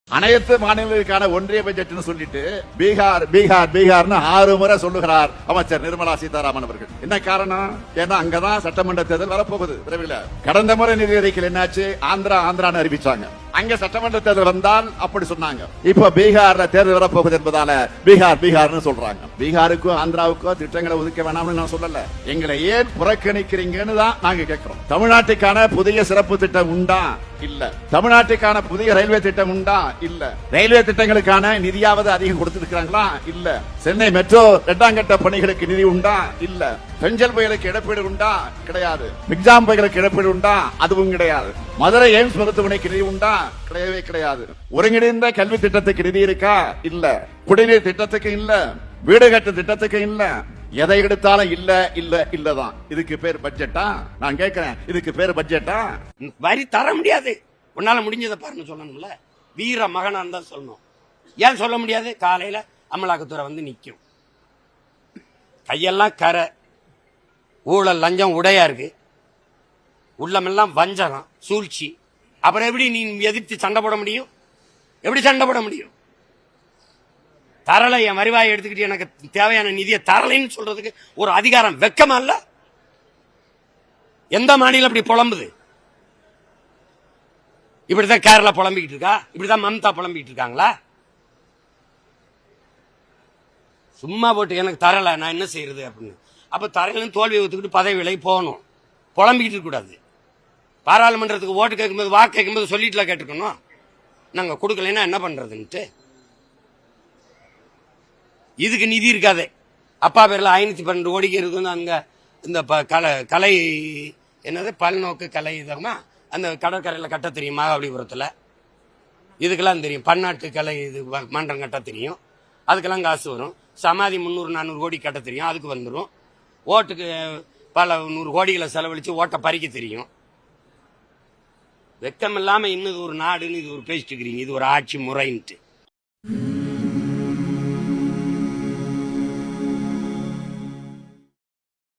அனைத்து மாநிலங்களுக்கான ஒன்றிய பட்ஜெட்னு சொல்லிட்டு பீகார் பீகார் பீகார்னு 6 முறை சொல்லுகிறார் அமைச்சர் நிர்மலா சீதாராமன் அவர்கள். என்ன காரணம்? ஏன்னா அங்கதான் சட்டமன்ற தேர்தல் வரப்போகுது விரைவில். கடந்த முறை நிதி அறிக்கையில் என்னாச்சு? ஆந்திரா ஆந்திரான்னு அறிவிச்சாங்க. அங்க சட்டமன்ற தேர்தல் வந்தால் அப்படி சொன்னாங்க. இப்ப பீகார்ல தேர்தல் வரப்போகுது என்பதால பீகார் பீகார்னு சொல்றாங்க. பீகாருக்கும் ஆந்திராவுக்கும் திட்டங்களை ஒதுக்க வேணாம்னு நான் சொல்லல. எங்களை ஏன் புறக்கணிக்கிறீங்கன்னு தான் நாங்க கேட்கிறோம். தமிழ்நாட்டுக்கான புதிய சிறப்பு திட்டம் உண்டா? இல்ல. தமிழ்நாட்டுக்கான புதிய ரயில்வே திட்டம் உண்டா? இல்ல. ரயில்வே திட்டங்களுக்கான நிதியாவது அதிகம் கொடுத்திருக்காங்களா? இல்ல. சென்னை மெட்ரோ 2ஆம் கட்ட பணிகளுக்கு நிதி உண்டா? இல்ல. பெஞ்சல் புயலுக்கு இழப்பீடு உண்டா? கிடையாது. மிக்ஜாம் புயலுக்கு இழப்பீடு உண்டா? அதுவும் கிடையாது. மதுரை எய்ம்ஸ் மருத்துவமனைக்கு நிதி உண்டா? கிடையவே கிடையாது. ஒருங்கிணைந்த கல்வி திட்டத்துக்கு நிதி இருக்கா? இல்ல. குடிநீர் திட்டத்துக்கு இல்ல. வீடு கட்டு திட்டத்துக்கு இல்ல. எதை எடுத்தாலும் இல்ல இல்ல இல்லதான். இதுக்கு பேர் பட்ஜெட்டா? நான் கேட்கிறேன், இதுக்கு பேர் பட்ஜெட்டா? வரி தர முடியாது. உன்னால முடிஞ்சதை பாருன்னு சொல்லணும்ல. வீர மகனான் தான் சொல்லணும். ஏன் சொல்ல முடியாது? காலையில அமலாக்கத்துறை வந்து நிக்கும், கையெல்லாம் கரை, ஊழல் லஞ்சம் உடையா இருக்கு, உள்ளமெல்லாம் வஞ்சகம் சூழ்ச்சி. அப்புறம் எப்படி நீ எதிர்த்து சண்டை போட முடியும்? எப்படி சண்டை போட முடியும்? தரலை, என் வருவாயை எடுத்துக்கிட்டு எனக்கு தேவையான நிதியை தரலைன்னு சொல்றதுக்கு ஒரு அதிகாரம் வெக்கமா இல்ல? எந்த மாநிலம் அப்படி புலம்புது? இப்படிதான் கேரளா புலம்பிக்கிட்டு இருக்கா? இப்படிதான் மம்தா புலம்பிக்கிட்டு இருக்காங்களா? சும்மா போட்டு எனக்கு தரல, நான் என்ன செய்யறது அப்படின்னு. அப்ப தரையிலும் தோல்வியை ஒத்துக்கிட்டு பதவி விலை போகணும். புலம்பிக்கிட்டு இருக்க கூடாது. பாராளுமன்றத்துக்கு ஓட்டு கேட்கும்போது வாக்கு கேட்கும்போது சொல்லிட்டுல கேட்டுக்கணும், நாங்க கொடுக்கலைன்னா என்ன பண்றதுன்ட்டு. இதுக்கு நிதி இருக்காது. அப்பா பேர்ல 512 கோடிக்கு இருக்கு. அங்க இந்த கலை என்னது பல்நோக்கு கலை இதமா அந்த கடற்கரையில் கட்ட தெரியும். மகாபலிபுரத்தில் இதுக்கெல்லாம் தெரியும். பன்னாட்டு கலை இது மன்றம் கட்ட தெரியும். அதுக்கெல்லாம் காசு வரும். சமாதி 300-400 கோடி கட்ட தெரியும். அதுக்கு வந்துடும். ஓட்டுக்கு பல 100 கோடிகளை செலவழிச்சு ஓட்டை பறிக்க தெரியும். வெக்கம் இல்லாம இன்னும் ஒரு நாடுன்னு இது ஒரு பேசிட்டு இருக்கிறீங்க. இது ஒரு ஆட்சி முறைன்ட்டு.